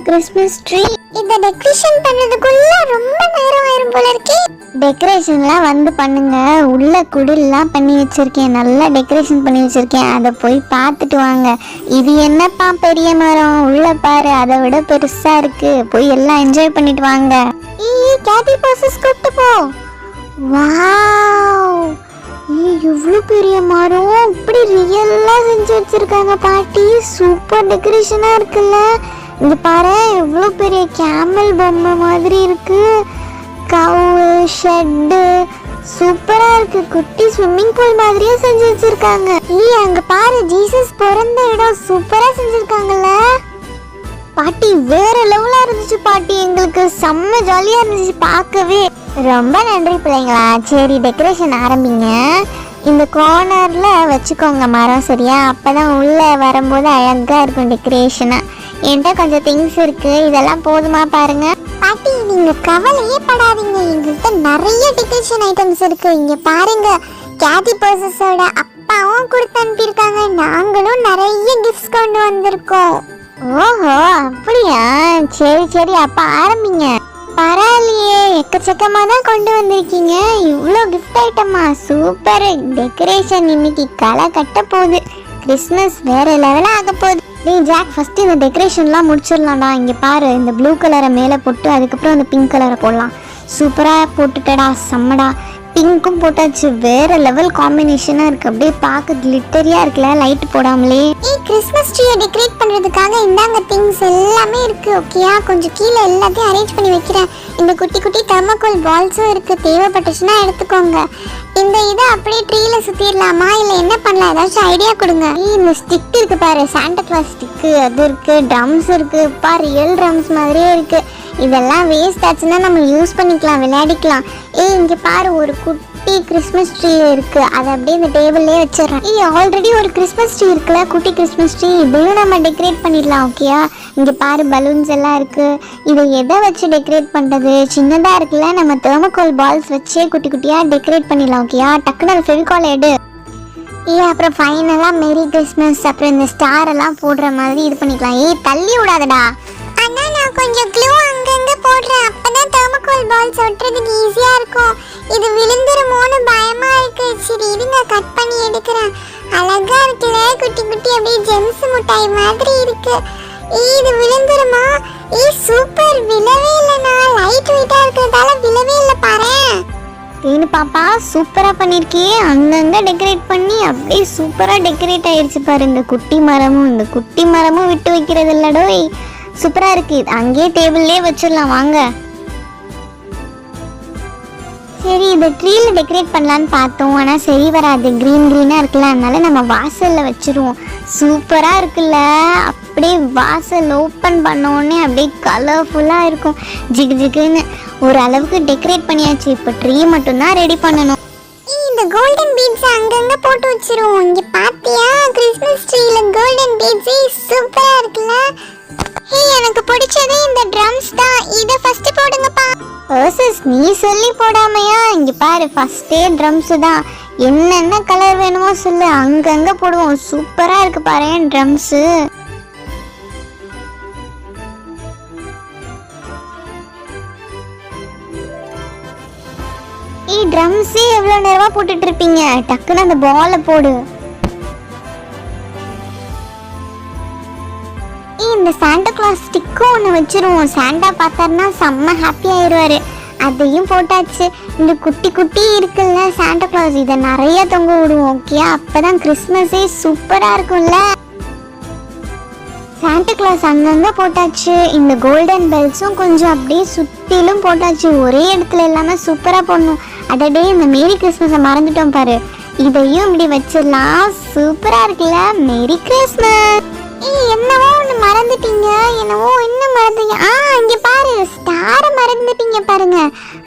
Christmas tree. இந்த decoration பண்றதுக்குள்ள ரொம்ப நேரம் ஆயிரும் போல இருக்கே. டெக்கரேஷன்லாம் வந்து பண்ணுங்க. உள்ள குடில்லாம் பண்ணி வச்சிருக்கேன், நல்லா டெக்கரேஷன் பண்ணி வச்சிருக்கேன். அதை போய் பார்த்துட்டு வாங்க. இது என்னப்பா பெரிய மரம், உள்ள பாரு, அதை விட பெருசா இருக்கு. போய் எல்லாம் என்ஜாய் பண்ணிட்டு வாங்க. கேட்டி பர்சஸ் கூப்பிட்டு போ. வாவ், இவ்வளோ பெரிய மரம் இப்படி ரியலா செஞ்சு வச்சிருக்காங்க பாட்டி. சூப்பர் டெக்கரேஷனா இருக்குல்ல. இங்க பாரு, எவ்வளோ பெரிய கேமல் பொம்மை மாதிரி இருக்கு. கவு ஷெட்டு சூப்பரா இருக்கு. குட்டி ஸ்விம்மிங் பூல் மாதிரியே செஞ்சு வச்சிருக்காங்க. அங்க பாரு, ஜீசஸ் பிறந்த இடம் சூப்பரா செஞ்சிருக்காங்கல்ல பாட்டி. வேற லெவலா இருந்துச்சு பாட்டி, எங்களுக்கு செம்ம ஜாலியா இருந்துச்சு பார்க்கவே. ரொம்ப நன்றி பிள்ளைங்களா. சரி, டெக்கரேஷன் ஆரம்பிங்க. இந்த கார்னர்ல வச்சுக்கோங்க மரம், சரியா? அப்பதான் உள்ள வரும்போது அழகா இருக்கும் டெக்கரேஷனா. என்கிட்ட கொஞ்சம் திங்ஸ் இருக்கு, இதெல்லாம் போதுமா பாருங்க. பாட்டி, நீங்க கவலையே படாதீங்க, எங்கள்கிட்ட நிறைய டெக்கரேஷன் ஐட்டம்ஸ் இருக்கு. இங்க பாருங்க, கேட்டி பர்சஸோட அப்பாவும் கொடுத்து அனுப்பியிருக்காங்க. நாங்களும் நிறைய கிஃப்ட்ஸ் கொண்டு வந்திருக்கோம். ஓஹோ, அப்படியா? சரி சரி, அப்ப ஆரம்பிங்க. பரவாயில்லையே, எக்கச்சக்கமா தான் கொண்டு வந்திருக்கீங்க. இவ்வளோ கிஃப்ட் ஐட்டமா? Super decoration. இன்னைக்கு களை கட்ட போகுது. கிறிஸ்மஸ் வேற லெவலா ஆக போகுது. டேய் ஜாக், ஃபர்ஸ்ட் இந்த டெக்கரேஷன்லாம் முடிச்சிடலாம்டா. இங்க பாரு, இந்த ப்ளூ கலரை மேலே போட்டு அதுக்கப்புறம் இந்த பிங்க் கலரை போடலாம். சூப்பரா போட்டுட்டடா, செம்மடா. பிங்க்கும் போட்டாச்சு. வேற லெவல் காம்பினேஷனா இருக்கு. அப்படியே பார்க்க கிளிட்டரியா இருக்குல்ல, லைட் போடாமலே. கிறிஸ்மஸ் ட்ரீயை டெக்கரேட் பண்றதுக்காக இந்தாங்க திங்ஸ் எல்லாமே இருக்கு. ஓகேயா? கொஞ்சம் கீழே எல்லாத்தையும் அரேஞ்ச் பண்ணி வைக்கிறேன். இந்த குட்டி குட்டி தெர்மாக்கோல் பால்ஸும் இருக்கு, தேவைப்பட்டுச்சுன்னா எடுத்துக்கோங்க. இந்த இதை அப்படியே ட்ரீல சுத்திடலாமா, இல்ல என்ன பண்ணலாம்? ஏதாச்சும் ஐடியா கொடுங்க. இந்த ஸ்டிக் இருக்கு பாரு, சாண்டா கிளாஸ் ஸ்டிக்கு, அது இருக்கு. ட்ரம்ஸ் இருக்கு பாரு, ரியல் ட்ரம்ஸ் மாதிரியே இருக்கு. இதெல்லாம் வேஸ்ட் ஆச்சுன்னா நம்ம யூஸ் பண்ணிக்கலாம், விளையாடிக்கலாம். இங்க பாரு, ஒரு குட்டி கிறிஸ்மஸ் ட்ரீ இருக்கு. அதை அப்படியே இந்த டேபிள்லயே வச்சிடறேன். ஆல்ரெடி ஒரு கிறிஸ்மஸ் ட்ரீ இருக்குல்ல, குட்டி கிறிஸ்மஸ் ட்ரீ. இதையும் நம்ம டெக்கரேட் பண்ணிடலாம். ஓகேயா? இங்க பாரு, பலூன்ஸ் எல்லாம் இருக்கு. இதை எதை வச்சு டெக்கரேட் பண்றது? சின்னதா இருக்குல்ல, நம்ம தெர்மாக்கோல் பால்ஸ் வச்சே குட்டி குட்டியா டெக்கரேட் பண்ணிடலாம். ஓகேயா? டக்குனு ஃபெவிகால் எடு. அப்புறம் ஃபைனலா மேரி கிறிஸ்மஸ், அப்புறம் இந்த ஸ்டார் எல்லாம் போடுற மாதிரி இது பண்ணிக்கலாம். தள்ளி விடாதடா. அண்ணா, நான் கொஞ்சம் க்ளூ அங்கங்க போடுறேன், அப்பதான் தெர்மாக்கோல் பால்ஸ் ஒட்டுறதுக்கு ஈஸியா இருக்கும். இது விழுந்துருமோன்னு பயமா இருக்கு. சரி இருங்க, கட் பண்ணி எடுக்கிறேன். அழகா இருக்குல்ல, குட்டி குட்டி அப்படியே ஜெம்ஸ் முட்டாய் மாதிரி இருக்கு. இது விழுந்துருமா? சூப்பர், விழவே இல்லைண்ணா. லைட் வெயிட்டா இருக்கிறதால விழவே இல்லை பாரு. தேனு பாப்பா, சூப்பரா பண்ணிருக்கியே. அங்கங்க டெக்கரேட் பண்ணி அப்படியே சூப்பரா டெக்கரேட் ஆயிடுச்சு பாரு. இந்த குட்டி மரமும் விட்டு வைக்கிறது இல்லடோய். சூப்பரா இருக்கு. அங்கேயே டேபிள்லயே வச்சிடலாம் வாங்க. சரி, இதை ட்ரீல டெக்கரேட் பண்ணலான்னு பார்த்தோம், ஆனா சரி வராது. கிரீனா இருக்குல்ல, அதனால நம்ம வாசல்ல வச்சிருவோம். சூப்பரா இருக்குல்ல. அப்படியே வாசல் ஓப்பன் பண்ண உடனே அப்படியே கலர்ஃபுல்லா இருக்கும். ஜிகு ஜிகுன்னு ஒரு அளவுக்கு டெக்கரேட் பண்ணியாச்சு. இப்போ ட்ரீ மட்டும்தான் ரெடி பண்ணணும். இந்த கோல்டன் பீட்ஸ் அங்கங்க போட்டு வச்சிருவோம். இங்க பாத்தியா, கிறிஸ்மஸ் ட்ரீல கோல்டன் பீட்ஸ் சூப்பரா இருக்குல்ல. எனக்கு பிடிச்சது இந்த ட்ரம்ஸ் தான். இத ஃபர்ஸ்ட் போடுங்கப்பா. ஓசஸ், நீ சொல்லி போடாமையா? இங்க பாரு, ஃபர்ஸ்டே ட்ரம்ஸ் தான். என்னென்ன கலர் வேணுமோ சொல்லு, அங்கங்க போடுவோம். சூப்பரா இருக்கு பாரு ட்ரம்ஸ். ட்ரம்ஸ் எவ்வளவு நேரமா போட்டுட்டு இருப்பீங்க? டக்குன்னு அந்த பால போடு. இந்த சாண்டா கிளாஸ் ஸ்டிக்கும் ஒன்று வச்சிருவோம். சாண்டா பார்த்தாருன்னா செம்ம ஹாப்பி ஆயிடுவாரு. அதையும் போட்டாச்சு. இந்த குட்டி குட்டி இருக்குல்ல சாண்டா கிளாஸ், இதை நிறைய தொங்க விடுவோம். ஓகே? அப்பதான் கிறிஸ்மஸே சூப்பரா இருக்கும்ல. சாண்டா கிளாஸ் அங்கங்க போட்டாச்சு. இந்த கோல்டன் பெல்ஸும் கொஞ்சம் அப்படியே சுத்திலும் போட்டாச்சு. ஒரே இடத்துல எல்லாமே சூப்பரா போடணும். அடடே, இந்த மேரி கிறிஸ்மஸை மறந்துட்டோம் பாரு. இதையும் இப்படி வச்சிடலாம். சூப்பரா இருக்குல்ல. Merry Christmas. என்னவோ ஒன்று மறந்துட்டீங்க. என்னவோ இன்னும் மறந்தீங்க. இங்க பாரு, ஸ்டார மறந்துட்டீங்க பாருங்க.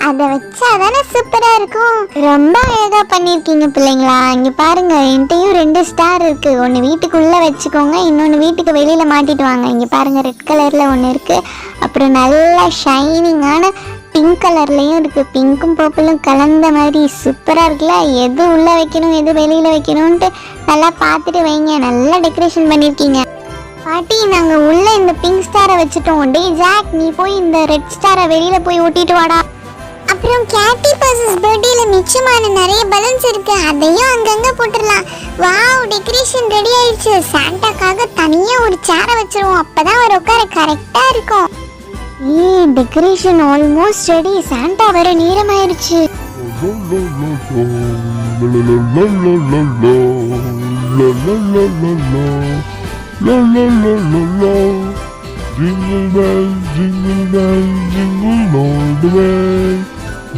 அதை வச்சா தானே சூப்பரா இருக்கும். ரொம்ப அழகா பண்ணிருக்கீங்க பிள்ளைங்களா. இங்க பாருங்க, என்கிட்டயும் 2 ஸ்டார் இருக்கு. ஒன்று வீட்டுக்குள்ள வச்சுக்கோங்க, இன்னொன்று வீட்டுக்கு வெளியில மாட்டிட்டு வாங்க. இங்க பாருங்க, ரெட் கலர்ல ஒன்று இருக்கு. அப்புறம் நல்லா ஷைனிங்கான பிங்க் கலர்லயும் இருக்கு. பிங்க்கும் பர்பிளும் கலந்த மாதிரி சூப்பரா இருக்குல்ல. எது உள்ள வைக்கணும் எது வெளியில வைக்கணும்ட்டு நல்லா பார்த்துட்டு வைங்க. நல்லா டெக்கரேஷன் பண்ணிருக்கீங்க. பாட்டி நாங்க உள்ள இந்த பிங்க் ஸ்டாரை வச்சுட்டோம். டே ஜாக், நீ போய் இந்த ரெட் ஸ்டாரை வெளியில போய் ஒட்டிட்டு வாடா. அப்புறம் கேட்டி பர்சஸ் பர்த்டேல மிச்சமான நிறைய பலூன்ஸ் இருக்கு, அதையும் அங்கங்க போட்டுடலாம். வாவ், டெக்கரேஷன் ரெடி ஆயிடுச்சு. சாண்டாக்காக தனியா ஒரு சேரை வச்சிருவோம், அப்பதான் அவர் உட்கார கரெக்டா இருக்கும். Decoration almost ready. சாண்டா வர நேரமாயிருச்சு.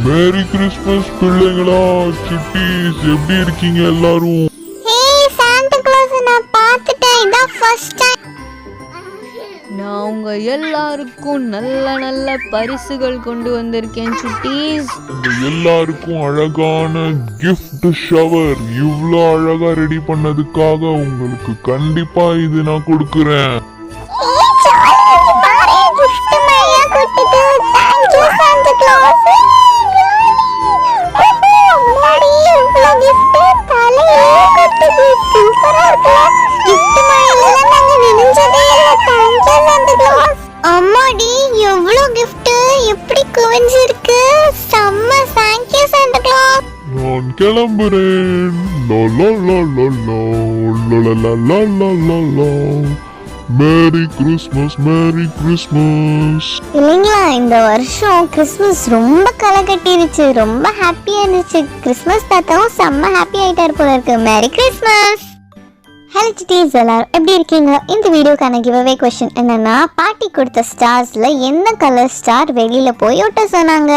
மேரி கிறிஸ்மஸ் பிள்ளைங்களா, சுட்டீஸ் எப்படி இருக்கீங்க எல்லாரும்? சாண்டா கிளாஸ் நான் பார்த்துட்டேன், இதான் ஃபர்ஸ்ட் டைம். நான் உங்க எல்லாருக்கும் நல்ல நல்ல பரிசுகள் கொண்டு வந்திருக்கேன் சுட்டீஸ். உங்க எல்லாருக்கும் அழகான கிஃப்ட் ஷவர் இவ்ளோ அழகா ரெடி பண்ணதுக்காக உங்களுக்கு கண்டிப்பா இது நான் கொடுக்கிறேன். அம்மாடி, எவ்வளவு gift, எப்படி குவிஞ்சிருக்கு. செம்ம, thank you Santa Claus. நான் கிளம்புறேன். லா லா லா லா லா லா லா லா லா லா லா. Merry Christmas, merry Christmas. இல்லைங்களா, இந்த வருஷம் கிறிஸ்மஸ் ரொம்ப களை கட்டிருச்சு, ரொம்ப ஹாப்பியா இருந்துச்சு. கிறிஸ்மஸ் தாத்தாவும் செம்ம ஹாப்பி ஆயிட்டாரு போல இருக்கு. Merry Christmas. ஹலோ சிட்டீஸ், எல்லாரும் எப்படி இருக்கீங்க? இந்த வீடியோக்கான கிவ்அவே கொஸ்டின் என்னன்னா, பாட்டி கொடுத்த ஸ்டார்ஸ்ல என்ன கலர் ஸ்டார் வெளியில போய் ஒட்ட சொன்னாங்க?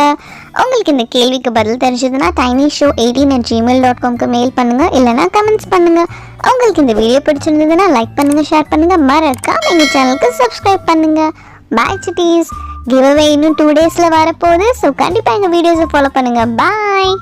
உங்களுக்கு இந்த கேள்விக்கு பதில் தெரிஞ்சதுன்னா tinyshow18@gmail.com மெயில் பண்ணுங்க, இல்லைன்னா கமெண்ட்ஸ் பண்ணுங்க. உங்களுக்கு இந்த வீடியோ பிடிச்சிருந்ததுன்னா லைக் பண்ணுங்க, ஷேர் பண்ணுங்க, மறக்காம எங்க சேனலுக்கு சப்ஸ்கிரைப் பண்ணுங்க. பாய் சிட்டீஸ். கிவ்அவே இன்னும் 2 daysல வரப்போகுது. ஸோ கண்டிப்பா எங்க வீடியோஸை ஃபாலோ பண்ணுங்க. பாய்.